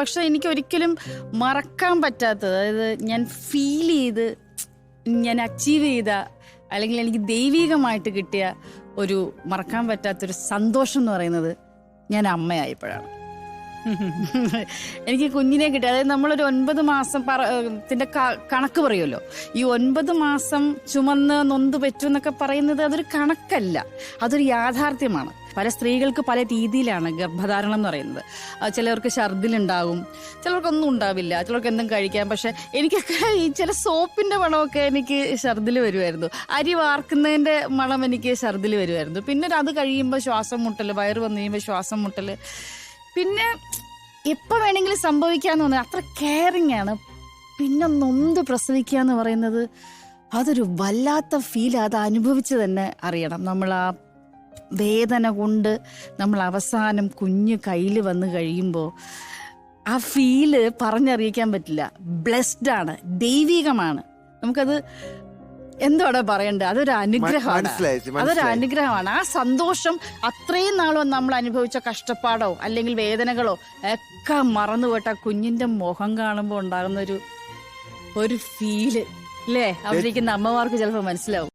പക്ഷെ എനിക്ക് ഒരിക്കലും മറക്കാൻ പറ്റാത്തത്, അതായത് ഞാൻ ഫീൽ ചെയ്ത് ഞാൻ അച്ചീവ് ചെയ്ത അല്ലെങ്കിൽ എനിക്ക് ദൈവികമായിട്ട് കിട്ടിയ ഒരു മറക്കാൻ പറ്റാത്തൊരു സന്തോഷം എന്ന് പറയുന്നത് ഞാൻ അമ്മയായപ്പോഴാണ്. എനിക്ക് കുഞ്ഞിനെ കിട്ടി. അതായത് നമ്മളൊരു 9 മാസം ത്തിന്റെ കണക്ക് പറയുമല്ലോ. ഈ 9 മാസം ചുമന്ന് നൊന്ത് പറ്റൂ എന്നൊക്കെ പറയുന്നത് അതൊരു കണക്കല്ല, അതൊരു യാഥാർത്ഥ്യമാണ്. പല സ്ത്രീകൾക്ക് പല രീതിയിലാണ് ഗർഭധാരണം എന്ന് പറയുന്നത്. ചിലവർക്ക് ഛർദിലുണ്ടാകും, ചിലർക്കൊന്നും ഉണ്ടാവില്ല, ചിലർക്ക് എന്തും കഴിക്കാം. പക്ഷെ എനിക്കൊക്കെ ഈ ചില സോപ്പിന്റെ മണമൊക്കെ എനിക്ക് ഛർദിൽ വരുമായിരുന്നു. അരി വാർക്കുന്നതിന്റെ മണം എനിക്ക് ഛർദിൽ വരുമായിരുന്നു. പിന്നെ അത് കഴിയുമ്പോൾ ശ്വാസം മുട്ടൽ, വയറ് വന്നു കഴിയുമ്പോൾ ശ്വാസം മുട്ടൽ, പിന്നെ എപ്പോൾ വേണമെങ്കിലും സംഭവിക്കാന്ന് തോന്നുന്നത്. അത്ര കെയറിങ് ആണ്. പിന്നെ നൊന്ത് പ്രസവിക്കുക എന്ന് പറയുന്നത് അതൊരു വല്ലാത്ത ഫീൽ. അത് അനുഭവിച്ച് തന്നെ അറിയണം. നമ്മൾ ആ വേദന കൊണ്ട് നമ്മൾ അവസാനം കുഞ്ഞ് കയ്യിൽ വന്ന് കഴിയുമ്പോൾ ആ ഫീല് പറഞ്ഞറിയിക്കാൻ പറ്റില്ല. ബ്ലെസ്ഡ് ആണ്, ദൈവികമാണ്. നമുക്കത് എന്തോടെ പറയണ്ടേ, അതൊരു അനുഗ്രഹമാണ്. അതൊരു അനുഗ്രഹമാണ്. ആ സന്തോഷം അത്രയും നാളോ നമ്മൾ അനുഭവിച്ച കഷ്ടപ്പാടോ അല്ലെങ്കിൽ വേദനകളോ ഒക്കെ മറന്നുപോയിട്ട് ആ കുഞ്ഞിന്റെ മുഖം കാണുമ്പോൾ ഉണ്ടാകുന്ന ഒരു ഫീല് അല്ലേ, അവിടെ ഇരിക്കുന്ന അമ്മമാർക്ക് ചിലപ്പോൾ മനസ്സിലാവും.